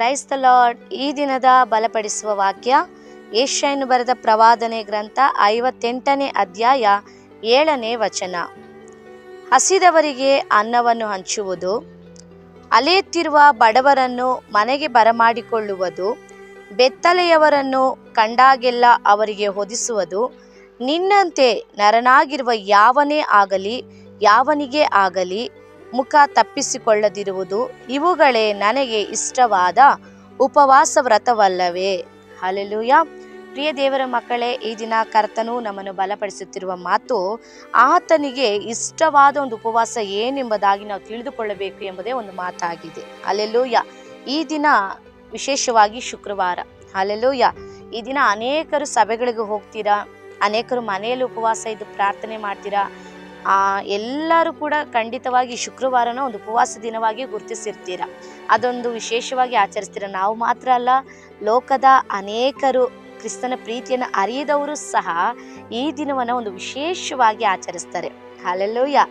Price the lord. ಈ ದಿನದ ಬಲಪಡಿಸುವ ವಾಕ್ಯ ಯೆಶಾಯನು ಬರೆದ ಪ್ರವಾದನೆ ಗ್ರಂಥ 58ನೇ ಅಧ್ಯಾಯ 7ನೇ ವಚನ. ಹಸಿದವರಿಗೆ ಅನ್ನವನ್ನು ಹಂಚುವುದು, ಅಲೆಯುತ್ತಿರುವ ಬಡವರನ್ನು ಮನೆಗೆ ಬರಮಾಡಿಕೊಳ್ಳುವುದು, ಬೆತ್ತಲೆಯವರನ್ನು ಕಂಡಾಗೆಲ್ಲ ಅವರಿಗೆ ಹೊದಿಸುವುದು, ನಿನ್ನಂತೆ ನರನಾಗಿರುವ ಯಾವನಿಗೇ ಆಗಲಿ ಮುಖ ತಪ್ಪಿಸಿಕೊಳ್ಳದಿರುವುದು, ಇವುಗಳೇ ನನಗೆ ಇಷ್ಟವಾದ ಉಪವಾಸ ವ್ರತವಲ್ಲವೇ. ಹಲ್ಲೆಲೂಯಾ. ಪ್ರಿಯ ದೇವರ ಮಕ್ಕಳೇ, ಈ ದಿನ ಕರ್ತನು ನಮ್ಮನ್ನು ಬಲಪಡಿಸುತ್ತಿರುವ ಮಾತು, ಆತನಿಗೆ ಇಷ್ಟವಾದ ಒಂದು ಉಪವಾಸ ಏನೆಂಬುದಾಗಿ ನಾವು ತಿಳಿದುಕೊಳ್ಳಬೇಕು ಎಂಬುದೇ ಒಂದು ಮಾತಾಗಿದೆ. ಹಲ್ಲೆಲೂಯಾ. ಈ ದಿನ ವಿಶೇಷವಾಗಿ ಶುಕ್ರವಾರ. ಹಲ್ಲೆಲೂಯಾ. ಈ ದಿನ ಅನೇಕರು ಸಭೆಗಳಿಗೆ ಹೋಗ್ತೀರಾ, ಅನೇಕರು ಮನೆಯಲ್ಲಿ ಉಪವಾಸ ಇದ್ದು ಪ್ರಾರ್ಥನೆ ಮಾಡ್ತೀರಾ. ಎಲ್ಲರೂ ಕೂಡ ಖಂಡಿತವಾಗಿ ಶುಕ್ರವಾರನ ಒಂದು ಉಪವಾಸ ದಿನವಾಗಿ ಗುರುತಿಸಿರ್ತೀರ, ಅದೊಂದು ವಿಶೇಷವಾಗಿ ಆಚರಿಸ್ತೀರ. ನಾವು ಮಾತ್ರ ಅಲ್ಲ, ಲೋಕದ ಅನೇಕರು ಕ್ರಿಸ್ತನ ಪ್ರೀತಿಯನ್ನು ಅರಿಯದವರು ಸಹ ಈ ದಿನವನ್ನು ಒಂದು ವಿಶೇಷವಾಗಿ ಆಚರಿಸ್ತಾರೆ. ಹಲ್ಲೆಲೂಯಾ.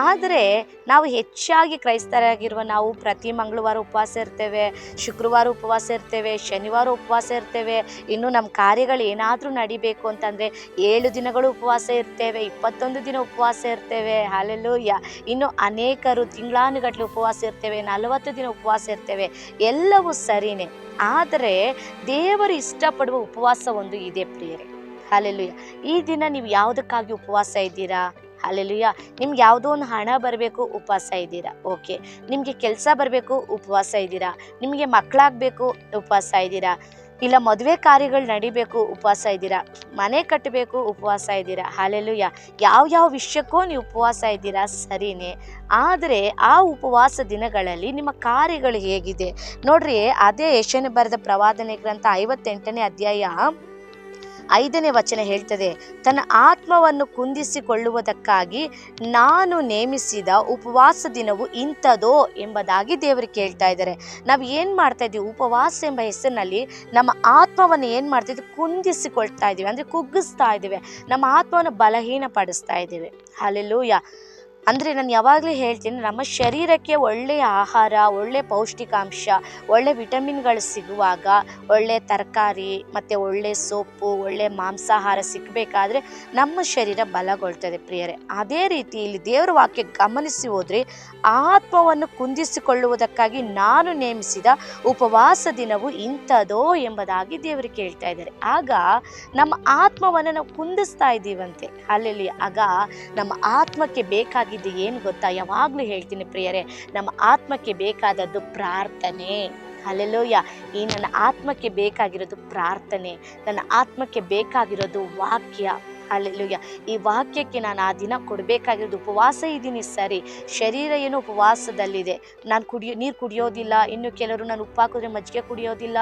ಆದರೆ ನಾವು ಹೆಚ್ಚಾಗಿ ಕ್ರೈಸ್ತರಾಗಿರುವ ನಾವು ಪ್ರತಿ ಮಂಗಳವಾರ ಉಪವಾಸ ಇರ್ತೇವೆ, ಶುಕ್ರವಾರ ಉಪವಾಸ ಇರ್ತೇವೆ, ಶನಿವಾರ ಉಪವಾಸ ಇರ್ತೇವೆ. ಇನ್ನು ನಮ್ಮ ಕಾರ್ಯಗಳು ಏನಾದರೂ ನಡಿಬೇಕು ಅಂತಂದರೆ 7 ದಿನಗಳು ಉಪವಾಸ ಇರ್ತೇವೆ, 21 ದಿನ ಉಪವಾಸ ಇರ್ತೇವೆ. ಹಲ್ಲೆಲೂಯಾ. ಇನ್ನು ಅನೇಕರು ತಿಂಗಳಾನುಗಟ್ಟಲೆ ಉಪವಾಸ ಇರ್ತೇವೆ, 40 ದಿನ ಉಪವಾಸ ಇರ್ತೇವೆ. ಎಲ್ಲವೂ ಸರಿನೇ, ಆದರೆ ದೇವರು ಇಷ್ಟಪಡುವ ಉಪವಾಸ ಒಂದು ಇದೆ ಪ್ರಿಯರೇ. ಹಲ್ಲೆಲೂಯಾ. ಈ ದಿನ ನೀವು ಯಾವುದಕ್ಕಾಗಿ ಉಪವಾಸ ಇದ್ದೀರಾ? ಹಲ್ಲೆಲೂಯಾ. ನಿಮ್ಗೆ ಯಾವುದೋ ಒಂದು ಹಣ ಬರಬೇಕು, ಉಪವಾಸ ಇದ್ದೀರಾ. ಓಕೆ. ನಿಮಗೆ ಕೆಲಸ ಬರಬೇಕು, ಉಪವಾಸ ಇದ್ದೀರಾ. ನಿಮಗೆ ಮಕ್ಕಳಾಗಬೇಕು, ಉಪವಾಸ ಇದ್ದೀರಾ. ಇಲ್ಲ ಮದುವೆ ಕಾರ್ಯಗಳು ನಡಿಬೇಕು, ಉಪವಾಸ ಇದ್ದೀರಾ. ಮನೆ ಕಟ್ಟಬೇಕು, ಉಪವಾಸ ಇದ್ದೀರಾ. ಹಲ್ಲೆಲೂಯಾ. ಯಾವ ವಿಷಯಕ್ಕೂ ನೀವು ಉಪವಾಸ ಇದ್ದೀರಾ, ಸರಿನೇ. ಆದರೆ ಆ ಉಪವಾಸ ದಿನಗಳಲ್ಲಿ ನಿಮ್ಮ ಕಾರ್ಯಗಳು ಹೇಗಿದೆ ನೋಡ್ರಿ. ಅದೇ ಯೆಶಾಯನು ಬರೆದ ಪ್ರವಾದನೆ ಗ್ರಂಥ 58ನೇ ಅಧ್ಯಾಯ 5ನೇ ವಚನ ಹೇಳ್ತದೆ, ತನ್ನ ಆತ್ಮವನ್ನು ಕುಂದಿಸಿಕೊಳ್ಳುವುದಕ್ಕಾಗಿ ನಾನು ನೇಮಿಸಿದ ಉಪವಾಸ ದಿನವು ಇಂಥದೋ ಎಂಬುದಾಗಿ ದೇವರು ಕೇಳ್ತಾ ಇದ್ದಾರೆ. ನಾವು ಏನು ಮಾಡ್ತಾ ಇದ್ದೀವಿ? ಉಪವಾಸ ಎಂಬ ಹೆಸರಿನಲ್ಲಿ ನಮ್ಮ ಆತ್ಮವನ್ನು ಏನು ಮಾಡ್ತಾ ಇದ್ದೀವಿ? ಕುಂದಿಸಿಕೊಳ್ತಾ ಇದ್ದೀವಿ, ಅಂದರೆ ಕುಗ್ಗಿಸ್ತಾ ಇದ್ದೀವಿ, ನಮ್ಮ ಆತ್ಮವನ್ನು ಬಲಹೀನಪಡಿಸ್ತಾ ಇದ್ದೀವಿ. ಹಲ್ಲೆಲೂಯಾ. ಅಂದರೆ ನಾನು ಯಾವಾಗಲೂ ಹೇಳ್ತೀನಿ, ನಮ್ಮ ಶರೀರಕ್ಕೆ ಒಳ್ಳೆಯ ಆಹಾರ, ಒಳ್ಳೆಯ ಪೌಷ್ಟಿಕಾಂಶ, ಒಳ್ಳೆಯ ವಿಟಮಿನ್ಗಳು ಸಿಗುವಾಗ, ಒಳ್ಳೆಯ ತರಕಾರಿ ಮತ್ತು ಒಳ್ಳೆಯ ಸೊಪ್ಪು, ಒಳ್ಳೆಯ ಮಾಂಸಾಹಾರ ಸಿಕ್ಕಬೇಕಾದ್ರೆ ನಮ್ಮ ಶರೀರ ಬಲಗೊಳ್ತದೆ ಪ್ರಿಯರೇ. ಅದೇ ರೀತಿ ಇಲ್ಲಿ ದೇವರ ವಾಕ್ಯ ಗಮನಿಸಿ ಹೋದರೆ, ಆತ್ಮವನ್ನು ಕುಂದಿಸಿಕೊಳ್ಳುವುದಕ್ಕಾಗಿ ನಾನು ನೇಮಿಸಿದ ಉಪವಾಸ ದಿನವು ಇಂಥದೋ ಎಂಬುದಾಗಿ ದೇವರು ಕೇಳ್ತಾ ಇದ್ದಾರೆ. ಆಗ ನಮ್ಮ ಆತ್ಮವನ್ನು ನಾವು ಕುಂದಿಸ್ತಾ ಇದ್ದೀವಂತೆ. ಅಲ್ಲಿ ಆಗ ನಮ್ಮ ಆತ್ಮಕ್ಕೆ ಬೇಕಾಗಿ ಇದು ಏನು ಗೊತ್ತಾ? ಯಾವಾಗಲೂ ಹೇಳ್ತೀನಿ ಪ್ರಿಯರೇ, ನಮ್ಮ ಆತ್ಮಕ್ಕೆ ಬೇಕಾದದ್ದು ಪ್ರಾರ್ಥನೆ. ಹಲ್ಲೆಲೂಯಾ. ಈ ನನ್ನ ಆತ್ಮಕ್ಕೆ ಬೇಕಾಗಿರೋದು ಪ್ರಾರ್ಥನೆ, ನನ್ನ ಆತ್ಮಕ್ಕೆ ಬೇಕಾಗಿರೋದು ವಾಕ್ಯ. ಹಲ್ಲೆಲೂಯಾ. ಈ ವಾಕ್ಯಕ್ಕೆ ನಾನು ಆ ದಿನ ಕೊಡಬೇಕಾಗಿರೋದು ಉಪವಾಸ ಇದ್ದೀನಿ, ಸರಿ. ಶರೀರ ಏನು ಉಪವಾಸದಲ್ಲಿದೆ, ನಾನು ನೀರು ಕುಡಿಯೋದಿಲ್ಲ. ಇನ್ನು ಕೆಲವರು ನಾನು ಉಪ್ಪು ಹಾಕಿದ್ರೆ ಮಜ್ಜಿಗೆ ಕುಡಿಯೋದಿಲ್ಲ,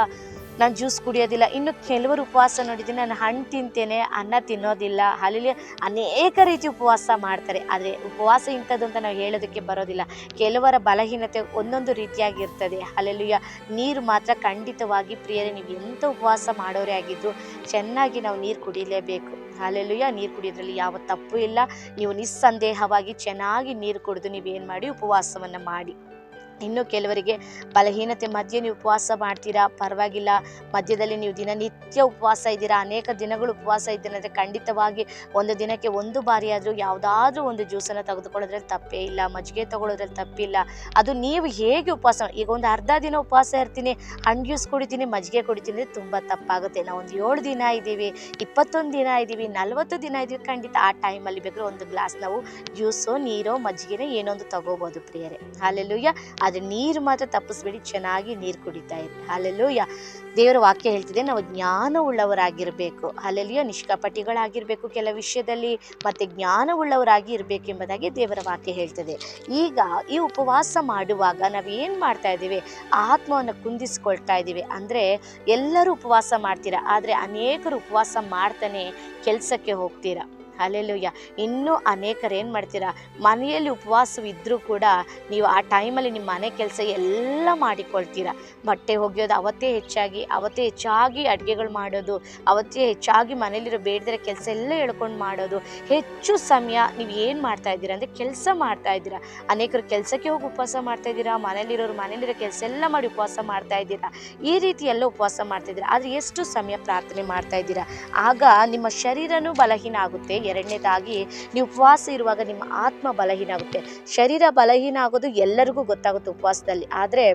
ನಾನು ಜ್ಯೂಸ್ ಕುಡಿಯೋದಿಲ್ಲ. ಇನ್ನು ಕೆಲವರು ಉಪವಾಸ ನೋಡಿದ್ದೀನಿ, ನಾನು ಹಣ್ಣು ತಿಂತೇನೆ, ಅನ್ನ ತಿನ್ನೋದಿಲ್ಲ. ಅಲ್ಲಿ ಅನೇಕ ರೀತಿ ಉಪವಾಸ ಮಾಡ್ತಾರೆ. ಆದರೆ ಉಪವಾಸ ಇಂಥದ್ದು ಅಂತ ನಾವು ಹೇಳೋದಕ್ಕೆ ಬರೋದಿಲ್ಲ. ಕೆಲವರ ಬಲಹೀನತೆ ಒಂದೊಂದು ರೀತಿಯಾಗಿರ್ತದೆ. ಹಲ್ಲೆಲೂಯಾ. ನೀರು ಮಾತ್ರ ಖಂಡಿತವಾಗಿ ಪ್ರಿಯರೇ, ನೀವು ಎಂಥ ಉಪವಾಸ ಮಾಡೋರೇ ಆಗಿದ್ರು ಚೆನ್ನಾಗಿ ನಾವು ನೀರು ಕುಡಿಲೇಬೇಕು. ಹಲ್ಲೆಲೂಯಾ. ನೀರು ಕುಡಿಯೋದ್ರಲ್ಲಿ ಯಾವ ತಪ್ಪು ಇಲ್ಲ. ನೀವು ನಿಸ್ಸಂದೇಹವಾಗಿ ಚೆನ್ನಾಗಿ ನೀರು ಕುಡಿದು ನೀವೇನು ಮಾಡಿ ಉಪವಾಸವನ್ನು ಮಾಡಿ. ಇನ್ನು ಕೆಲವರಿಗೆ ಬಲಹೀನತೆ ಮಧ್ಯೆ ನೀವು ಉಪವಾಸ ಮಾಡ್ತೀರಾ, ಪರವಾಗಿಲ್ಲ. ಮಧ್ಯದಲ್ಲಿ ನೀವು ದಿನನಿತ್ಯ ಉಪವಾಸ ಇದ್ದೀರಾ, ಅನೇಕ ದಿನಗಳು ಉಪವಾಸ ಇದ್ದೀರಂದರೆ ಖಂಡಿತವಾಗಿ ಒಂದು ದಿನಕ್ಕೆ 1 ಬಾರಿ ಆದರೂ ಯಾವುದಾದ್ರೂ ಒಂದು ಜ್ಯೂಸನ್ನು ತೆಗೆದುಕೊಳ್ಳೋದ್ರಲ್ಲಿ ತಪ್ಪೇ ಇಲ್ಲ, ಮಜ್ಜಿಗೆ ತೊಗೊಳೋದ್ರಲ್ಲಿ ತಪ್ಪಿಲ್ಲ. ಅದು ನೀವು ಹೇಗೆ ಉಪವಾಸ, ಈಗ ಒಂದು ಅರ್ಧ ದಿನ ಉಪವಾಸ ಇರ್ತೀನಿ, ಹಣ್ಣು ಜ್ಯೂಸ್ ಕುಡಿತೀನಿ, ಮಜ್ಜಿಗೆ ಕುಡಿತೀನಿ, ತುಂಬ ತಪ್ಪಾಗುತ್ತೆ. ನಾವು ಒಂದು 7 ದಿನ ಇದ್ದೀವಿ, 21 ದಿನ ಇದ್ದೀವಿ, 40 ದಿನ ಇದ್ದೀವಿ, ಖಂಡಿತ ಆ ಟೈಮಲ್ಲಿ ಬೇಕಾದ್ರೆ ಒಂದು ಗ್ಲಾಸ್ ನಾವು ಜ್ಯೂಸೋ ನೀರೋ ಮಜ್ಜಿಗೆನೋ ಏನೊಂದು ತಗೋಬೋದು ಪ್ರಿಯರೇ. ಹಲ್ಲೆಲೂಯಾ. ಆದರೆ ನೀರು ಮಾತ್ರ ತಪ್ಪಿಸ್ಬೇಡಿ, ಚೆನ್ನಾಗಿ ನೀರು ಕುಡಿತಾ ಇರಿ. ಹಲ್ಲೆಲೂಯಾ. ದೇವರ ವಾಕ್ಯ ಹೇಳ್ತಿದೆ, ನಾವು ಜ್ಞಾನವುಳ್ಳವರಾಗಿರಬೇಕು. ಹಲ್ಲೆಲೂಯಾ. ನಿಷ್ಕಪಟಿಗಳಾಗಿರಬೇಕು ಕೆಲವು ವಿಷಯದಲ್ಲಿ, ಮತ್ತು ಜ್ಞಾನವುಳ್ಳವರಾಗಿ ಇರಬೇಕು ಎಂಬುದಾಗಿ ದೇವರ ವಾಕ್ಯ ಹೇಳ್ತದೆ. ಈಗ ಈ ಉಪವಾಸ ಮಾಡುವಾಗ ನಾವು ಏನು ಮಾಡ್ತಾ ಇದ್ದೀವಿ? ಆತ್ಮವನ್ನು ಕುಂದಿಸ್ಕೊಳ್ತಾ ಇದ್ದೀವಿ. ಅಂದರೆ ಎಲ್ಲರೂ ಉಪವಾಸ ಮಾಡ್ತೀರಾ, ಆದರೆ ಅನೇಕರು ಉಪವಾಸ ಮಾಡ್ತಾನೆ ಕೆಲಸಕ್ಕೆ ಹೋಗ್ತೀರಾ. ಹಲ್ಲೆಲೂಯ. ಇನ್ನೂ ಅನೇಕರು ಏನು ಮಾಡ್ತೀರಾ, ಮನೆಯಲ್ಲಿ ಉಪವಾಸವಿದ್ದರೂ ಕೂಡ ನೀವು ಆ ಟೈಮಲ್ಲಿ ನಿಮ್ಮ ಮನೆ ಕೆಲಸ ಎಲ್ಲ ಮಾಡಿಕೊಳ್ತೀರಾ. ಬಟ್ಟೆ ಒಗೆಯೋದು ಅವತ್ತೇ ಹೆಚ್ಚಾಗಿ ಅಡುಗೆಗಳು ಮಾಡೋದು, ಅವತ್ತೇ ಹೆಚ್ಚಾಗಿ ಮನೇಲಿರೋ ಬೇಡದಿರೋ ಕೆಲಸ ಎಲ್ಲ ಹೇಳ್ಕೊಂಡು ಮಾಡೋದು. ಹೆಚ್ಚು ಸಮಯ ನೀವು ಏನು ಮಾಡ್ತಾ ಇದ್ದೀರಾ ಅಂದರೆ ಕೆಲಸ ಮಾಡ್ತಾ ಇದ್ದೀರಾ. ಅನೇಕರು ಕೆಲಸಕ್ಕೆ ಹೋಗಿ ಉಪವಾಸ ಮಾಡ್ತಾ ಇದ್ದೀರಾ, ಮನೇಲಿರೋ ಕೆಲಸ ಎಲ್ಲ ಮಾಡಿ ಉಪವಾಸ ಮಾಡ್ತಾ ಇದ್ದೀರಾ. ಈ ರೀತಿ ಎಲ್ಲ ಉಪವಾಸ ಮಾಡ್ತಾ ಇದ್ದೀರಾ. ಆದರೆ ಎಷ್ಟು ಸಮಯ ಪ್ರಾರ್ಥನೆ ಮಾಡ್ತಾ ಇದ್ದೀರಾ? ಆಗ ನಿಮ್ಮ ಶರೀರನೂ ಬಲಹೀನ ಆಗುತ್ತೆ. ಎರಡನೇದಾಗಿ ನೀವು ಉಪವಾಸ ಇರುವಾಗ ನಿಮ್ಮ ಆತ್ಮ ಬಲಹೀನ ಆಗುತ್ತೆ. ಶರೀರ ಬಲಹೀನ ಆಗೋದು ಎಲ್ಲರಿಗೂ ಗೊತ್ತಾಗುತ್ತೆ ಉಪವಾಸದಲ್ಲಿ. ಆದರೆ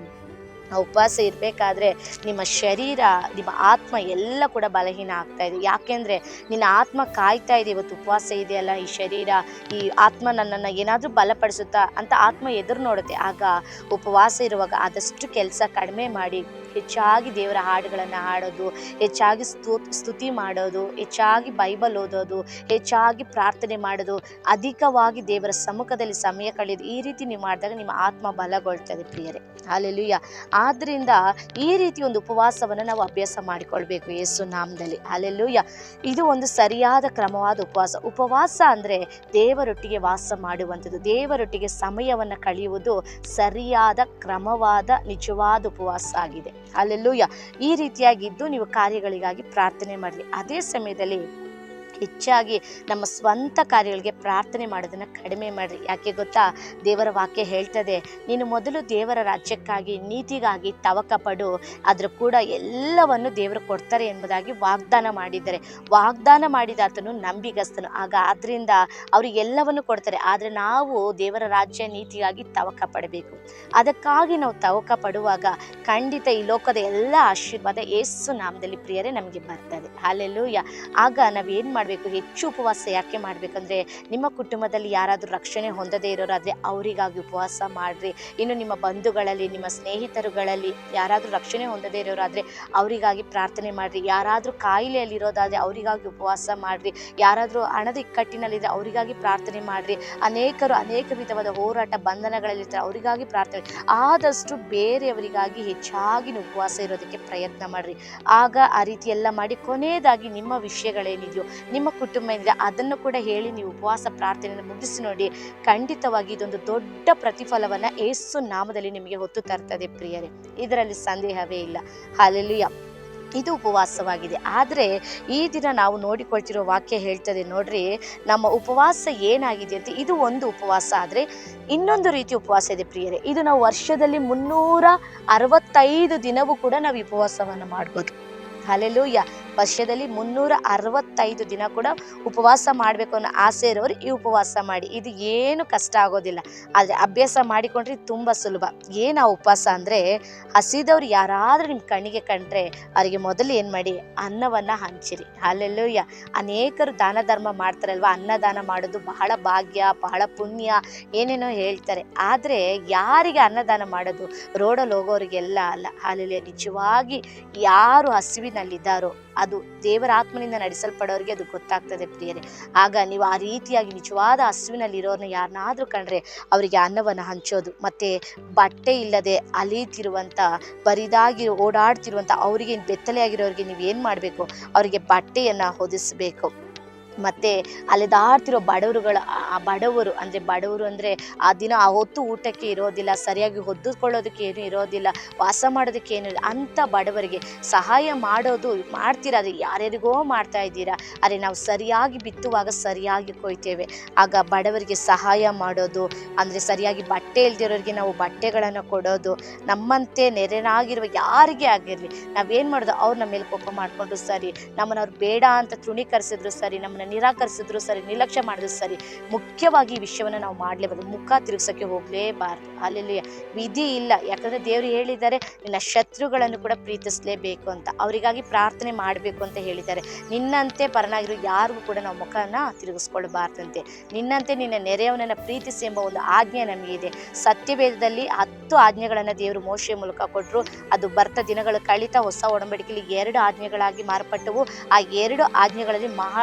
ಆ ಉಪವಾಸ ಇರಬೇಕಾದ್ರೆ ನಿಮ್ಮ ಶರೀರ, ನಿಮ್ಮ ಆತ್ಮ ಎಲ್ಲ ಕೂಡ ಬಲಹೀನ ಆಗ್ತಾ ಇದೆ. ಯಾಕೆಂದರೆ ನಿನ್ನ ಆತ್ಮ ಕಾಯ್ತಾ ಇದೆ, ಇವತ್ತು ಉಪವಾಸ ಇದೆಯಲ್ಲ, ಈ ಶರೀರ, ಈ ಆತ್ಮ ನನ್ನನ್ನು ಏನಾದರೂ ಬಲಪಡಿಸುತ್ತಾ ಅಂತ ಆತ್ಮ ಎದುರು ನೋಡುತ್ತೆ. ಆಗ ಉಪವಾಸ ಇರುವಾಗ ಆದಷ್ಟು ಕೆಲಸ ಕಡಿಮೆ ಮಾಡಿ ಹೆಚ್ಚಾಗಿ ದೇವರ ಹಾಡುಗಳನ್ನು ಹಾಡೋದು, ಹೆಚ್ಚಾಗಿ ಸ್ತುತಿ ಮಾಡೋದು, ಹೆಚ್ಚಾಗಿ ಬೈಬಲ್ ಓದೋದು, ಹೆಚ್ಚಾಗಿ ಪ್ರಾರ್ಥನೆ ಮಾಡೋದು, ಅಧಿಕವಾಗಿ ದೇವರ ಸಮ್ಮುಖದಲ್ಲಿ ಸಮಯ ಕಳೆಯೋದು. ಈ ರೀತಿ ನೀವು ಮಾಡಿದಾಗ ನಿಮ್ಮ ಆತ್ಮ ಬಲಗೊಳ್ತದೆ ಪ್ರಿಯರೇ. ಹಲ್ಲೆಲೂಯಾ. ಆದ್ದರಿಂದ ಈ ರೀತಿ ಒಂದು ಉಪವಾಸವನ್ನು ನಾವು ಅಭ್ಯಾಸ ಮಾಡಿಕೊಳ್ಬೇಕು ಯೇಸು ನಾಮದಲ್ಲಿ. ಹಲ್ಲೆಲೂಯಾ. ಇದು ಒಂದು ಸರಿಯಾದ ಕ್ರಮವಾದ ಉಪವಾಸ ಅಂದರೆ ದೇವರೊಟ್ಟಿಗೆ ವಾಸ ಮಾಡುವಂಥದ್ದು, ದೇವರೊಟ್ಟಿಗೆ ಸಮಯವನ್ನು ಕಳೆಯುವುದು ಸರಿಯಾದ ಕ್ರಮವಾದ ನಿಜವಾದ ಉಪವಾಸ ಆಗಿದೆ. ಹಲ್ಲೆಲೂಯಾ. ಈ ರೀತಿಯಾಗಿದ್ದು ನೀವು ಕಾರ್ಯಗಳಿಗಾಗಿ ಪ್ರಾರ್ಥನೆ ಮಾಡಲಿ. ಅದೇ ಸಮಯದಲ್ಲಿ ಹೆಚ್ಚಾಗಿ ನಮ್ಮ ಸ್ವಂತ ಕಾರ್ಯಗಳಿಗೆ ಪ್ರಾರ್ಥನೆ ಮಾಡೋದನ್ನು ಕಡಿಮೆ ಮಾಡಿರಿ. ಯಾಕೆ ಗೊತ್ತಾ, ದೇವರ ವಾಕ್ಯ ಹೇಳ್ತದೆ, ನೀನು ಮೊದಲು ದೇವರ ರಾಜ್ಯಕ್ಕಾಗಿ ನೀತಿಗಾಗಿ ತವಕಪಡು, ಅದ್ರ ಕೂಡ ಎಲ್ಲವನ್ನು ದೇವರು ಕೊಡ್ತಾರೆ ಎಂಬುದಾಗಿ ವಾಗ್ದಾನ ಮಾಡಿದ್ದಾರೆ. ವಾಗ್ದಾನ ಮಾಡಿದ ಆತನು ನಂಬಿಗಸ್ತನು. ಆದ್ದರಿಂದ ಅವ್ರಿಗೆ ಎಲ್ಲವನ್ನು ಕೊಡ್ತಾರೆ. ಆದರೆ ನಾವು ದೇವರ ರಾಜ್ಯ ನೀತಿಗಾಗಿ ತವಕ ಪಡಬೇಕು. ಅದಕ್ಕಾಗಿ ನಾವು ತವಕ ಪಡುವಾಗ ಖಂಡಿತ ಈ ಲೋಕದ ಎಲ್ಲ ಆಶೀರ್ವಾದ ಯೇಸು ನಾಮದಲ್ಲಿ ಪ್ರಿಯರೇ ನಮಗೆ ಬರ್ತದೆ. ಹಲ್ಲೆಲೂಯಾ. ಆಗ ನಾವೇನು ಮಾಡಬೇಕು, ಹೆಚ್ಚು ಉಪವಾಸ ಯಾಕೆ ಮಾಡಬೇಕಂದ್ರೆ, ನಿಮ್ಮ ಕುಟುಂಬದಲ್ಲಿ ಯಾರಾದರೂ ರಕ್ಷಣೆ ಹೊಂದದೇ ಇರೋರಾದರೆ ಅವರಿಗಾಗಿ ಉಪವಾಸ ಮಾಡಿರಿ. ಇನ್ನು ನಿಮ್ಮ ಬಂಧುಗಳಲ್ಲಿ, ನಿಮ್ಮ ಸ್ನೇಹಿತರುಗಳಲ್ಲಿ ಯಾರಾದರೂ ರಕ್ಷಣೆ ಹೊಂದದೇ ಇರೋರಾದರೆ ಅವರಿಗಾಗಿ ಪ್ರಾರ್ಥನೆ ಮಾಡಿರಿ. ಯಾರಾದರೂ ಕಾಯಿಲೆಯಲ್ಲಿರೋದಾದರೆ ಅವರಿಗಾಗಿ ಉಪವಾಸ ಮಾಡಿರಿ. ಯಾರಾದರೂ ಹಣದ ಇಕ್ಕಟ್ಟಿನಲ್ಲಿದ್ದರೆ ಅವರಿಗಾಗಿ ಪ್ರಾರ್ಥನೆ ಮಾಡಿರಿ. ಅನೇಕರು ಅನೇಕ ವಿಧವಾದ ಹೋರಾಟ ಬಂಧನಗಳಲ್ಲಿರ್ತಾರೆ, ಅವರಿಗಾಗಿ ಪ್ರಾರ್ಥನೆ. ಆದಷ್ಟು ಬೇರೆಯವರಿಗಾಗಿ ಹೆಚ್ಚಾಗಿ ಉಪವಾಸ ಇರೋದಕ್ಕೆ ಪ್ರಯತ್ನ ಮಾಡಿರಿ. ಆಗ ಆ ರೀತಿ ಎಲ್ಲ ಮಾಡಿ ಕೊನೆಯದಾಗಿ ನಿಮ್ಮ ವಿಷಯಗಳೇನಿದೆಯೋ, ನಿಮ್ಮ ಕುಟುಂಬ ಏನಿದೆ ಅದನ್ನು ಕೂಡ ಹೇಳಿ ನೀವು ಉಪವಾಸ ಪ್ರಾರ್ಥನೆಯನ್ನು ಮುಗಿಸಿ ನೋಡಿ. ಖಂಡಿತವಾಗಿ ಇದೊಂದು ದೊಡ್ಡ ಪ್ರತಿಫಲವನ್ನು ಯೇಸು ನಾಮದಲ್ಲಿ ನಿಮಗೆ ಹೊತ್ತು ತರ್ತದೆ ಪ್ರಿಯರೇ, ಇದರಲ್ಲಿ ಸಂದೇಹವೇ ಇಲ್ಲ. ಹಲ್ಲೆಲೂಯಾ. ಇದು ಉಪವಾಸವಾಗಿದೆ. ಆದರೆ ಈ ದಿನ ನಾವು ನೋಡಿಕೊಳ್ತಿರೋ ವಾಕ್ಯ ಹೇಳ್ತದೆ ನೋಡ್ರಿ, ನಮ್ಮ ಉಪವಾಸ ಏನಾಗಿದೆ ಅಂತ. ಇದು ಒಂದು ಉಪವಾಸ. ಆದರೆ ಇನ್ನೊಂದು ರೀತಿ ಉಪವಾಸ ಇದೆ ಪ್ರಿಯರೇ. ಇದು ನಾವು ವರ್ಷದಲ್ಲಿ 365 ದಿನವೂ ಕೂಡ ನಾವು ಈ ಉಪವಾಸವನ್ನು ಮಾಡ್ಬೋದು. ಹಲ್ಲೆಲೂಯಾ. ವರ್ಷದಲ್ಲಿ 365 ದಿನ ಕೂಡ ಉಪವಾಸ ಮಾಡಬೇಕು ಅನ್ನೋ ಆಸೆ ಇರೋರು ಈ ಉಪವಾಸ ಮಾಡಿ. ಇದು ಏನು ಕಷ್ಟ ಆಗೋದಿಲ್ಲ. ಆದರೆ ಅಭ್ಯಾಸ ಮಾಡಿಕೊಂಡ್ರೆ ತುಂಬ ಸುಲಭ. ಏನು ಆ ಉಪವಾಸ ಅಂದರೆ, ಹಸಿದವ್ರು ಯಾರಾದರೂ ನಿಮ್ಮ ಕಣ್ಣಿಗೆ ಕಂಡ್ರೆ ಅವರಿಗೆ ಮೊದಲು ಏನು ಮಾಡಿ, ಅನ್ನವನ್ನು ಹಂಚಿರಿ. ಹಲ್ಲೆಲೂಯಾ. ಅನೇಕರು ದಾನ ಧರ್ಮ ಮಾಡ್ತಾರಲ್ವ, ಅನ್ನದಾನ ಮಾಡೋದು ಬಹಳ ಭಾಗ್ಯ, ಬಹಳ ಪುಣ್ಯ, ಏನೇನೋ ಹೇಳ್ತಾರೆ. ಆದರೆ ಯಾರಿಗೆ ಅನ್ನದಾನ ಮಾಡೋದು? ರೋಡಲ್ಲಿ ಹೋಗೋರಿಗೆಲ್ಲ ಅಲ್ಲ. ಹಲ್ಲೆಲೂಯಾ. ನಿಜವಾಗಿ ಯಾರು ಹಸಿವಿನಲ್ಲಿದ್ದಾರೋ, ಅದು ದೇವರ ಆತ್ಮನಿಂದ ನಡೆಸಲ್ಪಡೋರಿಗೆ ಅದು ಗೊತ್ತಾಗ್ತದೆ ಪ್ರಿಯರೇ. ಆಗ ನೀವು ಆ ರೀತಿಯಾಗಿ ನಿಜವಾದ ಹಸುವಿನಲ್ಲಿರೋರನ್ನ ಯಾರನ್ನಾದರೂ ಕಂಡ್ರೆ ಅವರಿಗೆ ಅನ್ನವನ್ನು ಹಂಚೋದು. ಮತ್ತು ಬಟ್ಟೆ ಇಲ್ಲದೆ ಅಲೀತಿರುವಂಥ, ಬರಿದಾಗಿ ಓಡಾಡ್ತಿರುವಂಥ ಅವರಿಗೆ, ಬೆತ್ತಲೆಯಾಗಿರೋರಿಗೆ ನೀವು ಏನು ಮಾಡಬೇಕು, ಅವರಿಗೆ ಬಟ್ಟೆಯನ್ನು ಹೊದಿಸಬೇಕು. ಮತ್ತು ಅಲೆದಾಡ್ತಿರೋ ಬಡವರು ಅಂದರೆ ಆ ದಿನ ಆ ಹೊತ್ತು ಊಟಕ್ಕೆ ಇರೋದಿಲ್ಲ, ಸರಿಯಾಗಿ ಹೊದ್ದುಕೊಳ್ಳೋದಕ್ಕೆ ಏನೂ ಇರೋದಿಲ್ಲ, ವಾಸ ಮಾಡೋದಕ್ಕೆ ಏನೂ ಇಲ್ಲ, ಅಂಥ ಬಡವರಿಗೆ ಸಹಾಯ ಮಾಡ್ತೀರಾ. ಅದು ಯಾರ್ಯಾರಿಗೋ ಮಾಡ್ತಾ ಇದ್ದೀರಾ. ಆದರೆ ನಾವು ಸರಿಯಾಗಿ ಬಿತ್ತುವಾಗ ಸರಿಯಾಗಿ ಕೊಯ್ತೇವೆ. ಆಗ ಬಡವರಿಗೆ ಸಹಾಯ ಮಾಡೋದು, ಅಂದರೆ ಸರಿಯಾಗಿ ಬಟ್ಟೆ ಇಲ್ದಿರೋರಿಗೆ ನಾವು ಬಟ್ಟೆಗಳನ್ನು ಕೊಡೋದು. ನಮ್ಮಂತೆ ನೆರೆನಾಗಿರುವ ಯಾರಿಗೇ ಆಗಿರಲಿ, ನಾವೇನು ಮಾಡೋದು, ಅವ್ರು ನಮ್ಮ ಮೇಲೆ ಕೋಪ ಮಾಡಿಕೊಂಡ್ರು ಸರಿ, ನಮ್ಮನ್ನು ಅವ್ರು ಬೇಡ ಅಂತ ತೃಣೀಕರಿಸಿದ್ರು ಸರಿ, ನಮ್ಮನ್ನು ನಿರಾಕರಿಸಿದ್ರು ಸರಿ, ನಿರ್ಲಕ್ಷ್ಯ ಮಾಡಿದ್ರು ಸರಿ, ಮುಖ್ಯವಾಗಿ ಈ ವಿಷಯವನ್ನು ನಾವು ಮಾಡಲೇಬಾರ್ದು. ಮುಖ ತಿರುಗಿಸೋಕ್ಕೆ ಹೋಗಲೇಬಾರ್ದು. ಅಲ್ಲಿ ವಿಧಿ ಇಲ್ಲ. ಯಾಕಂದರೆ ದೇವರು ಹೇಳಿದ್ದಾರೆ, ನಿನ್ನ ಶತ್ರುಗಳನ್ನು ಕೂಡ ಪ್ರೀತಿಸಲೇಬೇಕು ಅಂತ, ಅವರಿಗಾಗಿ ಪ್ರಾರ್ಥನೆ ಮಾಡಬೇಕು ಅಂತ ಹೇಳಿದ್ದಾರೆ. ನಿನ್ನಂತೆ ಪರನಾಗಿರೋ ಯಾರಿಗೂ ಕೂಡ ನಾವು ಮುಖನ ತಿರುಗಿಸ್ಕೊಳ್ಬಾರ್ದಂತೆ. ನಿನ್ನಂತೆ ನಿನ್ನ ನೆರೆಯವನನ್ನು ಪ್ರೀತಿಸಿ ಎಂಬ ಒಂದು ಆಜ್ಞೆ ನಮಗಿದೆ. ಸತ್ಯವೇದದಲ್ಲಿ 10 ಆಜ್ಞೆಗಳನ್ನು ದೇವರು ಮೋಶೆಯ ಮೂಲಕ ಕೊಟ್ಟರು. ಅದು ಬರ್ತ ದಿನಗಳು ಕಳಿತಾ ಹೊಸ ಒಡಂಬಡಿಕೆಯಲ್ಲಿ 2 ಆಜ್ಞೆಗಳಾಗಿ ಮಾರ್ಪಟ್ಟವು. ಆ 2 ಆಜ್ಞೆಗಳಲ್ಲಿ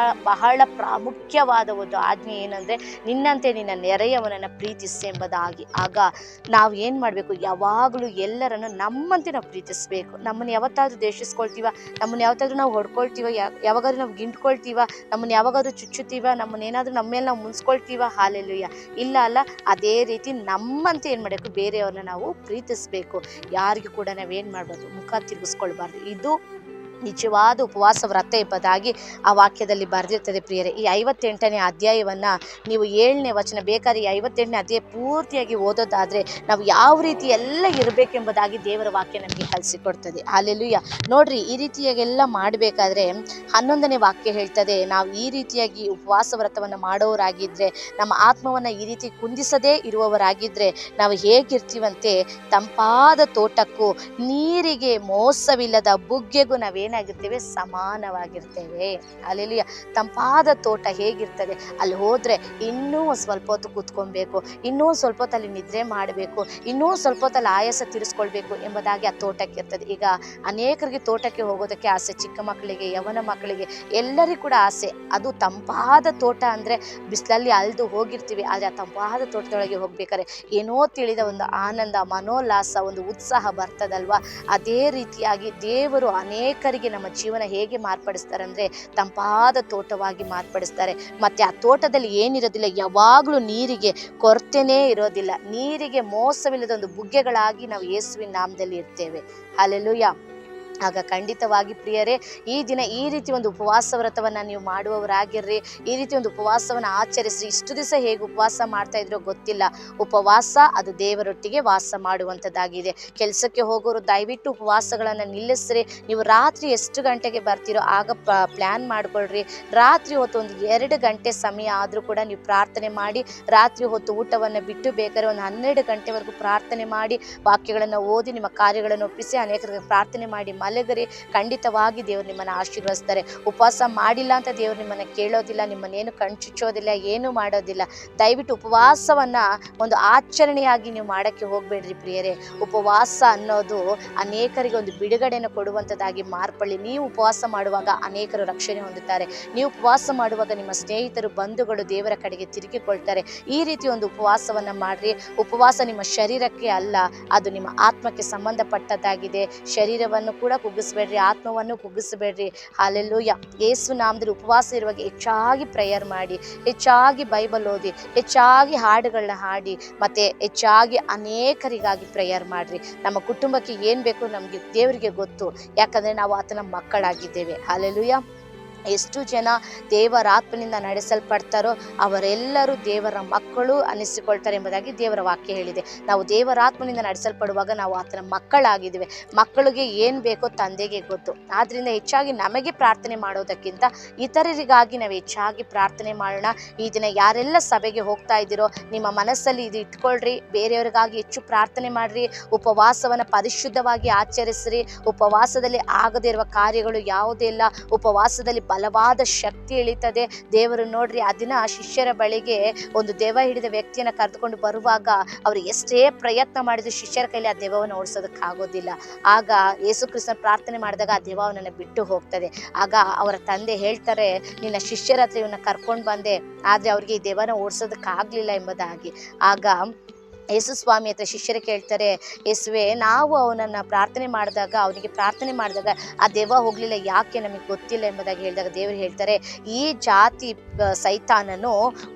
ಬಹಳ ಬಹಳ ಪ್ರಾಮುಖ್ಯವಾದ ಒಂದು ಆಜ್ಞೆ ಏನಂದರೆ, ನಿನ್ನಂತೆ ನಿನ್ನ ನೆರೆಯವನನ್ನು ಪ್ರೀತಿಸಿ ಎಂಬುದಾಗಿ. ಆಗ ನಾವು ಏನು ಮಾಡಬೇಕು, ಯಾವಾಗಲೂ ಎಲ್ಲರನ್ನು ನಮ್ಮಂತೆ ನಾವು ಪ್ರೀತಿಸಬೇಕು. ನಮ್ಮನ್ನು ಯಾವತ್ತಾದ್ರೂ ದ್ವೇಷಿಸ್ಕೊಳ್ತೀವ, ನಮ್ಮನ್ನು ಯಾವತ್ತಾದ್ರೂ ನಾವು ಹೊಡ್ಕೊಳ್ತೀವ, ಯಾವಾಗಾದ್ರೂ ನಾವು ಗಿಂಡ್ಕೊಳ್ತೀವ, ನಮ್ಮನ್ನು ಯಾವಾಗಾದ್ರೂ ಚುಚ್ಚುತ್ತೀವ, ನಮ್ಮನ್ನೇನಾದ್ರೂ ನಮ್ಮ ಮೇಲೆ ನಾವು ಮುನ್ಸ್ಕೊಳ್ತೀವ? ಹಾಲೆಲೂಯ, ಇಲ್ಲ ಅಲ್ಲ. ಅದೇ ರೀತಿ ನಮ್ಮಂತೆ ಏನು ಮಾಡಬೇಕು, ಬೇರೆಯವ್ರನ್ನ ನಾವು ಪ್ರೀತಿಸಬೇಕು. ಯಾರಿಗೂ ಕೂಡ ನಾವೇನು ಮಾಡಬಾರ್ದು, ಮುಖ ತಿರುಗಿಸ್ಕೊಳ್ಬಾರ್ದು. ಇದು ನಿಜವಾದ ಉಪವಾಸ ವ್ರತ ಎಂಬುದಾಗಿ ಆ ವಾಕ್ಯದಲ್ಲಿ ಬರೆದಿರ್ತದೆ ಪ್ರಿಯರೇ. ಈ 58ನೇ ಅಧ್ಯಾಯವನ್ನು ನೀವು 7ನೇ ವಚನ, ಬೇಕಾದ್ರೆ ಈ 58ನೇ ಅಧ್ಯಾಯ ಪೂರ್ತಿಯಾಗಿ ಓದೋದಾದರೆ ನಾವು ಯಾವ ರೀತಿ ಎಲ್ಲ ಇರಬೇಕೆಂಬುದಾಗಿ ದೇವರ ವಾಕ್ಯ ನಮಗೆ ಕಲಿಸಿಕೊಡ್ತದೆ. ಹಾಲೆಲೂಯ. ನೋಡ್ರಿ, ಈ ರೀತಿಯಾಗೆಲ್ಲ ಮಾಡಬೇಕಾದ್ರೆ 11ನೇ ವಾಕ್ಯ ಹೇಳ್ತದೆ, ನಾವು ಈ ರೀತಿಯಾಗಿ ಉಪವಾಸ ವ್ರತವನ್ನು ಮಾಡೋರಾಗಿದ್ದರೆ, ನಮ್ಮ ಆತ್ಮವನ್ನು ಈ ರೀತಿ ಕುಂದಿಸದೇ ಇರುವವರಾಗಿದ್ದರೆ ನಾವು ಹೇಗಿರ್ತೀವಂತೆ, ತಂಪಾದ ತೋಟಕ್ಕೂ ನೀರಿಗೆ ಮೋಸವಿಲ್ಲದ ಬುಗ್ಗೆಗೂ ನಾವೇನಾಗಿರ್ತೇವೆ, ಸಮಾನವಾಗಿರ್ತೇವೆ. ಅಲ್ಲೆಲ್ಲಿಯ ತಂಪಾದ ತೋಟ ಹೇಗಿರ್ತದೆ, ಅಲ್ಲಿ ಹೋದರೆ ಇನ್ನೂ ಸ್ವಲ್ಪ ಹೊತ್ತು ಕೂತ್ಕೊಬೇಕು, ಇನ್ನೂ ಸ್ವಲ್ಪ ಹೊತ್ತು ಅಲ್ಲಿ ನಿದ್ರೆ ಮಾಡಬೇಕು, ಇನ್ನೂ ಸ್ವಲ್ಪ ಹೊತ್ತಲ್ಲಿ ಆಯಾಸ ತೀರಿಸ್ಕೊಳ್ಬೇಕು ಎಂಬುದಾಗಿ ಆ ತೋಟಕ್ಕೆ ಇರ್ತದೆ. ಈಗ ಅನೇಕರಿಗೆ ತೋಟಕ್ಕೆ ಹೋಗೋದಕ್ಕೆ ಆಸೆ, ಚಿಕ್ಕ ಮಕ್ಕಳಿಗೆ, ಯವನ ಮಕ್ಕಳಿಗೆ, ಎಲ್ಲರಿಗೂ ಕೂಡ ಆಸೆ. ಅದು ತಂಪಾದ ತೋಟ ಅಂದರೆ ಬಿಸಿಲಲ್ಲಿ ಅಲ್ದು ಹೋಗಿರ್ತೀವಿ, ಆದರೆ ಆ ತಂಪಾದ ತೋಟದೊಳಗೆ ಹೋಗ್ಬೇಕಾದ್ರೆ ಏನೋ ತಿಳಿದ ಒಂದು ಆನಂದ, ಮನೋಲ್ಲಾಸ, ಒಂದು ಉತ್ಸಾಹ ಬರ್ತದಲ್ವಾ. ಅದೇ ರೀತಿಯಾಗಿ ದೇವರು ಅನೇಕರಿಗೆ ನಮ್ಮ ಜೀವನ ಹೇಗೆ ಮಾರ್ಪಡಿಸ್ತಾರೆ ಅಂದರೆ ತಂಪಾದ ತೋಟವಾಗಿ ಮಾರ್ಪಡಿಸ್ತಾರೆ. ಮತ್ತು ಆ ತೋಟದಲ್ಲಿ ಏನಿರೋದಿಲ್ಲ, ಯಾವಾಗಲೂ ನೀರಿಗೆ ಕೊರತೆನೇ ಇರೋದಿಲ್ಲ, ನೀರಿಗೆ ಮೋಸವಿಲ್ಲದ ಒಂದು ಬುಗ್ಗೆಗಳಾಗಿ ನಾವು ಯೇಸುವಿನ ನಾಮದಲ್ಲಿ ಇರ್ತೇವೆ. ಹಲ್ಲೆಲೂಯಾ. ಆಗ ಖಂಡಿತವಾಗಿ ಪ್ರಿಯರೇ, ಈ ದಿನ ಈ ರೀತಿ ಒಂದು ಉಪವಾಸ ವ್ರತವನ್ನು ನೀವು ಮಾಡುವವರಾಗಿರ್ರಿ. ಈ ರೀತಿ ಒಂದು ಉಪವಾಸವನ್ನು ಆಚರಿಸ್ರಿ. ಇಷ್ಟು ದಿವಸ ಹೇಗೆ ಉಪವಾಸ ಮಾಡ್ತಾ ಇದ್ರೋ ಗೊತ್ತಿಲ್ಲ. ಉಪವಾಸ ಅದು ದೇವರೊಟ್ಟಿಗೆ ವಾಸ ಮಾಡುವಂಥದ್ದಾಗಿದೆ. ಕೆಲಸಕ್ಕೆ ಹೋಗೋರು ದಯವಿಟ್ಟು ಉಪವಾಸಗಳನ್ನು ನಿಲ್ಲಿಸ್ರಿ. ನೀವು ರಾತ್ರಿ ಎಷ್ಟು ಗಂಟೆಗೆ ಬರ್ತೀರೋ ಆಗ ಪ್ಲ್ಯಾನ್ ಮಾಡ್ಕೊಳ್ರಿ. ರಾತ್ರಿ ಹೊತ್ತು ಒಂದು 2 ಗಂಟೆ ಸಮಯ ಆದರೂ ಕೂಡ ನೀವು ಪ್ರಾರ್ಥನೆ ಮಾಡಿ, ರಾತ್ರಿ ಹೊತ್ತು ಊಟವನ್ನು ಬಿಟ್ಟು ಬೇಕಾದ್ರೆ ಒಂದು 12 ಗಂಟೆವರೆಗೂ ಪ್ರಾರ್ಥನೆ ಮಾಡಿ, ವಾಕ್ಯಗಳನ್ನು ಓದಿ, ನಿಮ್ಮ ಕಾರ್ಯಗಳನ್ನು ಒಪ್ಪಿಸಿ, ಅನೇಕರಿಗೆ ಪ್ರಾರ್ಥನೆ ಮಾಡಿ ಮಲಗರಿ. ಖಂಡಿತವಾಗಿ ದೇವರು ನಿಮ್ಮನ್ನು ಆಶೀರ್ವದಿಸ್ತಾರೆ. ಉಪವಾಸ ಮಾಡಿಲ್ಲ ಅಂತ ದೇವರು ನಿಮ್ಮನ್ನು ಕೇಳೋದಿಲ್ಲ, ನಿಮ್ಮನ್ನೇನು ಕಣ್ಚುಚ್ಚೋದಿಲ್ಲ, ಏನೂ ಮಾಡೋದಿಲ್ಲ. ದಯವಿಟ್ಟು ಉಪವಾಸವನ್ನು ಒಂದು ಆಚರಣೆಯಾಗಿ ನೀವು ಮಾಡೋಕ್ಕೆ ಹೋಗಬೇಡ್ರಿ ಪ್ರಿಯರೇ. ಉಪವಾಸ ಅನ್ನೋದು ಅನೇಕರಿಗೆ ಒಂದು ಬಿಡುಗಡೆಯನ್ನು ಕೊಡುವಂಥದ್ದಾಗಿ ಮಾರ್ಪಳ್ಳಿ. ನೀವು ಉಪವಾಸ ಮಾಡುವಾಗ ಅನೇಕರು ರಕ್ಷಣೆ ಹೊಂದುತ್ತಾರೆ. ನೀವು ಉಪವಾಸ ಮಾಡುವಾಗ ನಿಮ್ಮ ಸ್ನೇಹಿತರು, ಬಂಧುಗಳು ದೇವರ ಕಡೆಗೆ ತಿರುಗಿಕೊಳ್ತಾರೆ. ಈ ರೀತಿ ಒಂದು ಉಪವಾಸವನ್ನು ಮಾಡಿರಿ. ಉಪವಾಸ ನಿಮ್ಮ ಶರೀರಕ್ಕೆ ಅಲ್ಲ, ಅದು ನಿಮ್ಮ ಆತ್ಮಕ್ಕೆ ಸಂಬಂಧಪಟ್ಟದ್ದಾಗಿದೆ. ಶರೀರವನ್ನು ಕೂಡ ಕುಗ್ಗಿಸ್ಬೇಡ್ರಿ, ಆತ್ಮವನ್ನು ಕುಗ್ಗಿಸಬೇಡ್ರಿ. ಹಾಲೆಲೂಯ. ಯೇಸು ನಾಮದಲ್ಲಿ ಉಪವಾಸ ಇರುವಾಗ ಹೆಚ್ಚಾಗಿ ಪ್ರೇಯರ್ ಮಾಡಿ, ಹೆಚ್ಚಾಗಿ ಬೈಬಲ್ ಓದಿ, ಹೆಚ್ಚಾಗಿ ಹಾಡುಗಳನ್ನ ಹಾಡಿ, ಮತ್ತು ಹೆಚ್ಚಾಗಿ ಅನೇಕರಿಗಾಗಿ ಪ್ರೇಯರ್ ಮಾಡಿರಿ. ನಮ್ಮ ಕುಟುಂಬಕ್ಕೆ ಏನು ಬೇಕು ನಮಗೆ ದೇವರಿಗೆ ಗೊತ್ತು, ಯಾಕಂದರೆ ನಾವು ಆತನ ಮಕ್ಕಳಾಗಿದ್ದೇವೆ. ಹಾಲೆಲೂಯ. ಎಷ್ಟು ಜನ ದೇವರ ಆತ್ಮನಿಂದ ನಡೆಸಲ್ಪಡ್ತಾರೋ ಅವರೆಲ್ಲರೂ ದೇವರ ಮಕ್ಕಳು ಅನ್ನಿಸಿಕೊಳ್ತಾರೆ ಎಂಬುದಾಗಿ ದೇವರ ವಾಕ್ಯ ಹೇಳಿದೆ. ನಾವು ದೇವರ ಆತ್ಮನಿಂದ ನಡೆಸಲ್ಪಡುವಾಗ ನಾವು ಆತನ ಮಕ್ಕಳಾಗಿದ್ದೇವೆ. ಮಕ್ಕಳಿಗೆ ಏನು ಬೇಕೋ ತಂದೆಗೆ ಗೊತ್ತು. ಆದ್ದರಿಂದ ಹೆಚ್ಚಾಗಿ ನಮಗೆ ಪ್ರಾರ್ಥನೆ ಮಾಡೋದಕ್ಕಿಂತ ಇತರರಿಗಾಗಿ ನಾವು ಹೆಚ್ಚಾಗಿ ಪ್ರಾರ್ಥನೆ ಮಾಡೋಣ. ಈ ದಿನ ಯಾರೆಲ್ಲ ಸಭೆಗೆ ಹೋಗ್ತಾ ಇದ್ದೀರೋ ನಿಮ್ಮ ಮನಸ್ಸಲ್ಲಿ ಇದು ಇಟ್ಕೊಳ್ರಿ. ಬೇರೆಯವರಿಗಾಗಿ ಹೆಚ್ಚು ಪ್ರಾರ್ಥನೆ ಮಾಡಿರಿ. ಉಪವಾಸವನ್ನು ಪರಿಶುದ್ಧವಾಗಿ ಆಚರಿಸ್ರಿ. ಉಪವಾಸದಲ್ಲಿ ಆಗದೇ ಇರುವ ಕಾರ್ಯಗಳು ಯಾವುದೇ ಇಲ್ಲ. ಉಪವಾಸದಲ್ಲಿ ಬಲವಾದ ಶಕ್ತಿ ಇಳಿತದೆ. ದೇವರು ನೋಡ್ರಿ, ಆ ದಿನ ಶಿಷ್ಯರ ಬಳಿಗೆ ಒಂದು ದೆವ್ವ ಹಿಡಿದ ವ್ಯಕ್ತಿಯನ್ನು ಕರೆದುಕೊಂಡು ಬರುವಾಗ ಅವರು ಎಷ್ಟೇ ಪ್ರಯತ್ನ ಮಾಡಿದ್ರು ಶಿಷ್ಯರ ಕೈಲಿ ಆ ದೆವ್ವವನ್ನು ಓಡಿಸೋದಕ್ಕಾಗೋದಿಲ್ಲ. ಆಗ ಯೇಸು ಕ್ರಿಸ್ತನ ಪ್ರಾರ್ಥನೆ ಮಾಡಿದಾಗ ಆ ದೆವ್ವ ಅವನನ್ನು ಬಿಟ್ಟು ಹೋಗ್ತದೆ. ಆಗ ಅವರ ತಂದೆ ಹೇಳ್ತಾರೆ, ನಿನ್ನ ಶಿಷ್ಯರ ಹತ್ರ ಇವನ್ನ ಕರ್ಕೊಂಡು ಬಂದೆ, ಆದರೆ ಅವ್ರಿಗೆ ಈ ದೆವ್ವನ ಓಡಿಸೋದಕ್ಕಾಗಲಿಲ್ಲ ಎಂಬುದಾಗಿ. ಆಗ ಯೇಸು ಸ್ವಾಮಿ ಹತ್ರ ಶಿಷ್ಯರು ಕೇಳ್ತಾರೆ, ಯೇಸುವೆ, ನಾವು ಅವನನ್ನು ಪ್ರಾರ್ಥನೆ ಮಾಡಿದಾಗ, ಅವನಿಗೆ ಪ್ರಾರ್ಥನೆ ಮಾಡಿದಾಗ ಆ ದೆವ್ವ ಹೋಗಲಿಲ್ಲ, ಯಾಕೆ ನಮಗೆ ಗೊತ್ತಿಲ್ಲ ಎಂಬುದಾಗಿ ಹೇಳಿದಾಗ ದೇವರು ಹೇಳ್ತಾರೆ, ಈ ಜಾತಿ ಸೈತಾನನು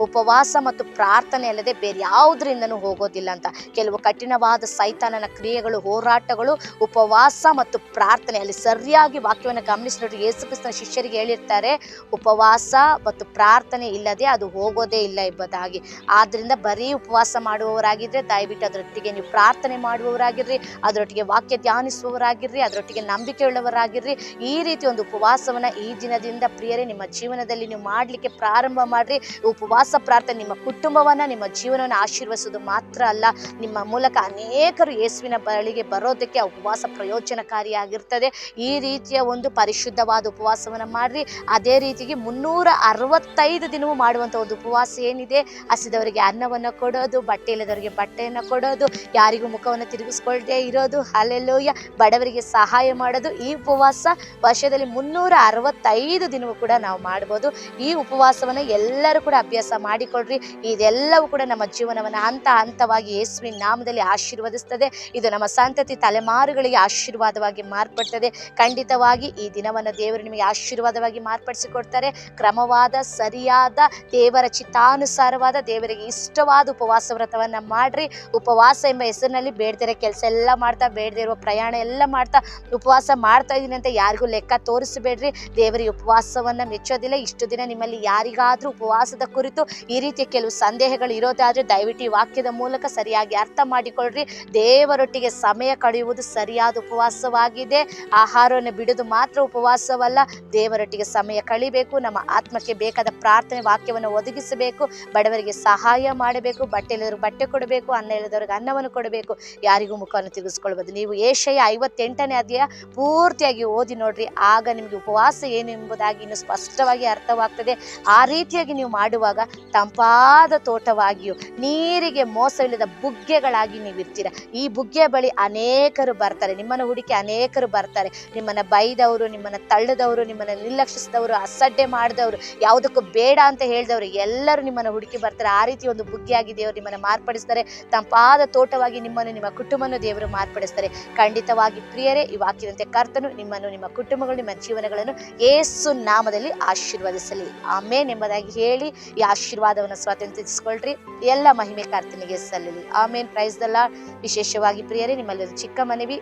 ಉಪವಾಸ ಮತ್ತು ಪ್ರಾರ್ಥನೆ ಅಲ್ಲದೆ ಬೇರೆ ಯಾವುದರಿಂದನೂ ಹೋಗೋದಿಲ್ಲ ಅಂತ. ಕೆಲವು ಕಠಿಣವಾದ ಸೈತಾನನ ಕ್ರಿಯೆಗಳು, ಹೋರಾಟಗಳು ಉಪವಾಸ ಮತ್ತು ಪ್ರಾರ್ಥನೆ. ಅಲ್ಲಿ ಸರಿಯಾಗಿ ವಾಕ್ಯವನ್ನು ಗಮನಿಸಿ ನೋಡಿ, ಯೇಸು ಕ್ರಿಸ್ತನ ಶಿಷ್ಯರಿಗೆ ಹೇಳಿರ್ತಾರೆ, ಉಪವಾಸ ಮತ್ತು ಪ್ರಾರ್ಥನೆ ಇಲ್ಲದೆ ಅದು ಹೋಗೋದೇ ಇಲ್ಲ ಎಂಬುದಾಗಿ. ಆದ್ದರಿಂದ ಬರೀ ಉಪವಾಸ ಮಾಡುವವರಾಗಿದ್ದರೆ ದಯವಿಟ್ಟು ಅದರೊಟ್ಟಿಗೆ ನೀವು ಪ್ರಾರ್ಥನೆ ಮಾಡುವವರಾಗಿರ್ರಿ, ಅದರೊಟ್ಟಿಗೆ ವಾಕ್ಯ ಧ್ಯಾನಿಸುವವರಾಗಿರ್ರಿ, ಅದರೊಟ್ಟಿಗೆ ನಂಬಿಕೆ ಉಳ್ಳವರಾಗಿರ್ರಿ. ಈ ರೀತಿ ಒಂದು ಉಪವಾಸವನ್ನು ಈ ದಿನದಿಂದ ಪ್ರಿಯರೇ ನಿಮ್ಮ ಜೀವನದಲ್ಲಿ ನೀವು ಮಾಡಲಿಕ್ಕೆ ಪ್ರಾರಂಭ ಮಾಡಿರಿ. ಉಪವಾಸ ಪ್ರಾರ್ಥನೆ ನಿಮ್ಮ ಕುಟುಂಬವನ್ನು, ನಿಮ್ಮ ಜೀವನವನ್ನು ಆಶೀರ್ವದಿಸೋದು ಮಾತ್ರ ಅಲ್ಲ, ನಿಮ್ಮ ಮೂಲಕ ಅನೇಕರು ಯೇಸುವಿನ ಬಳಿಗೆ ಬರೋದಕ್ಕೆ ಉಪವಾಸ ಪ್ರಯೋಜನಕಾರಿಯಾಗಿರ್ತದೆ. ಈ ರೀತಿಯ ಒಂದು ಪರಿಶುದ್ಧವಾದ ಉಪವಾಸವನ್ನು ಮಾಡಿರಿ. ಅದೇ ರೀತಿಗೆ 365 ದಿನವೂ ಮಾಡುವಂಥ ಒಂದು ಉಪವಾಸ ಏನಿದೆ, ಹಸಿದವರಿಗೆ ಅನ್ನವನ್ನು ಕೊಡೋದು, ಬಟ್ಟೆ ಇಲ್ಲದವರಿಗೆ ಬಟ್ಟೆಯನ್ನು ಕೊಡೋದು, ಯಾರಿಗೂ ಮುಖವನ್ನು ತಿರುಗಿಸ್ಕೊಳ್ದೇ ಇರೋದು, ಹಲ್ಲೆಲೂಯ, ಬಡವರಿಗೆ ಸಹಾಯ ಮಾಡೋದು. ಈ ಉಪವಾಸ ವರ್ಷದಲ್ಲಿ 365 ದಿನವೂ ಕೂಡ ನಾವು ಮಾಡ್ಬೋದು. ಈ ಉಪವಾಸವನ್ನು ಎಲ್ಲರೂ ಕೂಡ ಅಭ್ಯಾಸ ಮಾಡಿಕೊಳ್ಳ್ರಿ. ಇದೆಲ್ಲವೂ ಕೂಡ ನಮ್ಮ ಜೀವನವನ್ನು ಹಂತ ಹಂತವಾಗಿ ಯೇಸುವಿನ ನಾಮದಲ್ಲಿ ಆಶೀರ್ವದಿಸ್ತದೆ. ಇದು ನಮ್ಮ ಸಂತತಿ ತಲೆಮಾರುಗಳಿಗೆ ಆಶೀರ್ವಾದವಾಗಿ ಮಾರ್ಪಡ್ತದೆ. ಖಂಡಿತವಾಗಿ ಈ ದಿನವನ್ನು ದೇವರು ನಿಮಗೆ ಆಶೀರ್ವಾದವಾಗಿ ಮಾರ್ಪಡಿಸಿಕೊಡ್ತಾರೆ. ಕ್ರಮವಾದ, ಸರಿಯಾದ, ದೇವರ ಚಿತ್ತಾನುಸಾರವಾದ, ದೇವರಿಗೆ ಇಷ್ಟವಾದ ಉಪವಾಸ ವ್ರತವನ್ನು ಮಾಡ್ರಿ. ಉಪವಾಸ ಎಂಬ ಹೆಸರಿನಲ್ಲಿ ಬೇಡದಿರೋ ಕೆಲಸ ಎಲ್ಲ ಮಾಡ್ತಾ, ಬೇಡದೇ ಇರುವ ಪ್ರಯಾಣ ಎಲ್ಲ ಮಾಡ್ತಾ ಉಪವಾಸ ಮಾಡ್ತಾ ಇದ್ದೀನಿ ಅಂತ ಯಾರಿಗೂ ಲೆಕ್ಕ ತೋರಿಸಬೇಡ್ರಿ. ದೇವರಿಗೆ ಉಪವಾಸವನ್ನು ಮೆಚ್ಚೋದಿಲ್ಲ. ಇಷ್ಟು ದಿನ ನಿಮ್ಮಲ್ಲಿ ಯಾರಿಗಾದ್ರೂ ಉಪವಾಸದ ಕುರಿತು ಈ ರೀತಿಯ ಕೆಲವು ಸಂದೇಹಗಳು ಇರೋದಾದ್ರೆ ದಯವಿಟ್ಟು ಈ ವಾಕ್ಯದ ಮೂಲಕ ಸರಿಯಾಗಿ ಅರ್ಥ ಮಾಡಿಕೊಳ್ಳ್ರಿ. ದೇವರೊಟ್ಟಿಗೆ ಸಮಯ ಕಳೆಯುವುದು ಸರಿಯಾದ ಉಪವಾಸವಾಗಿದೆ. ಆಹಾರವನ್ನು ಬಿಡುವುದು ಮಾತ್ರ ಉಪವಾಸವಲ್ಲ. ದೇವರೊಟ್ಟಿಗೆ ಸಮಯ ಕಳಿಬೇಕು. ನಮ್ಮ ಆತ್ಮಕ್ಕೆ ಬೇಕಾದ ಪ್ರಾರ್ಥನೆ ವಾಕ್ಯವನ್ನು ಒದಗಿಸಬೇಕು. ಬಡವರಿಗೆ ಸಹಾಯ ಮಾಡಬೇಕು. ಬಟ್ಟೆ ಇಲ್ಲದವ್ರಿಗೆ ಬಟ್ಟೆ ಕೊಡಬೇಕು. ಅನ್ನ ಇಲ್ಲದವ್ರಿಗೆ ಅನ್ನವನ್ನು ಕೊಡಬೇಕು. ಯಾರಿಗೂ ಮುಖವನ್ನು ತಿರುಗಿಸ್ಕೊಳ್ಬೋದು. ನೀವು ಏಷಯ 58ನೇ ಅಧ್ಯಾಯ ಪೂರ್ತಿಯಾಗಿ ಓದಿ ನೋಡ್ರಿ. ಆಗ ನಿಮಗೆ ಉಪವಾಸ ಏನು ಎಂಬುದಾಗಿ ಇನ್ನು ಸ್ಪಷ್ಟವಾಗಿ ಅರ್ಥವಾಗ್ತದೆ. ಆ ರೀತಿಯಾಗಿ ನೀವು ಮಾಡುವಾಗ ತಂಪಾದ ತೋಟವಾಗಿಯೂ ನೀರಿಗೆ ಮೋಸವಿಲ್ಲದ ಬುಗ್ಗೆಗಳಾಗಿ ನೀವು ಇರ್ತೀರ. ಈ ಬುಗ್ಗೆಯ ಬಳಿ ಅನೇಕರು ಬರ್ತಾರೆ. ನಿಮ್ಮನ್ನು ಹುಡುಕಿ ಅನೇಕರು ಬರ್ತಾರೆ. ನಿಮ್ಮನ್ನು ಬೈದವರು, ನಿಮ್ಮನ್ನು ತಳ್ಳದವರು, ನಿಮ್ಮನ್ನು ನಿರ್ಲಕ್ಷಿಸಿದವರು, ಅಸಡ್ಡೆ ಮಾಡಿದವರು, ಯಾವುದಕ್ಕೂ ಬೇಡ ಅಂತ ಹೇಳಿದವರು ಎಲ್ಲರೂ ನಿಮ್ಮನ್ನು ಹುಡುಕಿ ಬರ್ತಾರೆ. ಆ ರೀತಿ ಒಂದು ಬುಗ್ಗೆಯಾಗಿ ದೇವರು ನಿಮ್ಮನ್ನು ಮಾರ್ಪಡಿಸ್ತಾರೆ. ತಂಪಾದ ತೋಟವಾಗಿ ನಿಮ್ಮನ್ನು, ನಿಮ್ಮ ಕುಟುಂಬವನ್ನು ದೇವರು ಮಾರ್ಪಡಿಸ್ತಾರೆ. ಖಂಡಿತವಾಗಿ ಪ್ರಿಯರೇ, ಈ ವಾಕ್ಯದಂತೆ ಕರ್ತನು ನಿಮ್ಮನ್ನು, ನಿಮ್ಮ ಕುಟುಂಬಗಳು, ನಿಮ್ಮ ಜೀವನಗಳನ್ನು ಯೇಸು ನಾಮದಲ್ಲಿ ಆಶೀರ್ವದಿಸಲಿ. ಆಮೇನ್ ಎಂಬುದಾಗಿ ಹೇಳಿ ಈ ಆಶೀರ್ವಾದವನ್ನು ಸ್ವಾತಂತ್ರ್ಯಿಸಿಕೊಳ್ಳ್ರಿ. ಎಲ್ಲ ಮಹಿಮೆ ಕರ್ತನಿಗೆ ಸಲ್ಲಲಿ. ಆಮೇನ್. Praise the Lord. ವಿಶೇಷವಾಗಿ ಪ್ರಿಯರೇ, ನಿಮ್ಮಲ್ಲಿ ಒಂದು ಚಿಕ್ಕ ಮನವಿ,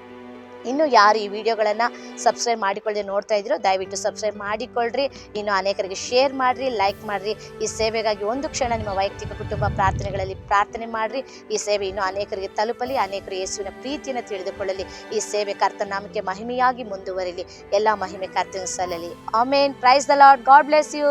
ಇನ್ನು ಯಾರು ಈ ವಿಡಿಯೋಗಳನ್ನು ಸಬ್ಸ್ಕ್ರೈಬ್ ಮಾಡಿಕೊಳ್ಳದೆ ನೋಡ್ತಾ ಇದ್ರು ದಯವಿಟ್ಟು ಸಬ್ಸ್ಕ್ರೈಬ್ ಮಾಡಿಕೊಳ್ಳ್ರಿ. ಇನ್ನು ಅನೇಕರಿಗೆ ಶೇರ್ ಮಾಡಿರಿ, ಲೈಕ್ ಮಾಡಿರಿ. ಈ ಸೇವೆಗಾಗಿ ಒಂದು ಕ್ಷಣ ನಿಮ್ಮ ವೈಯಕ್ತಿಕ ಕುಟುಂಬ ಪ್ರಾರ್ಥನೆಗಳಲ್ಲಿ ಪ್ರಾರ್ಥನೆ ಮಾಡಿರಿ. ಈ ಸೇವೆ ಇನ್ನು ಅನೇಕರಿಗೆ ತಲುಪಲಿ. ಅನೇಕರು ಯೇಸುವಿನ ಪ್ರೀತಿಯನ್ನು ತಿಳಿದುಕೊಳ್ಳಲಿ. ಈ ಸೇವೆ ಕರ್ತನ ನಾಮಕ್ಕೆ ಮಹಿಮೆಯಾಗಿ ಮುಂದುವರಿಲಿ. ಎಲ್ಲ ಮಹಿಮೆ ಕರ್ತನಿಗೆ ಸಲ್ಲಲಿ. Amen. Praise the Lord. God bless you.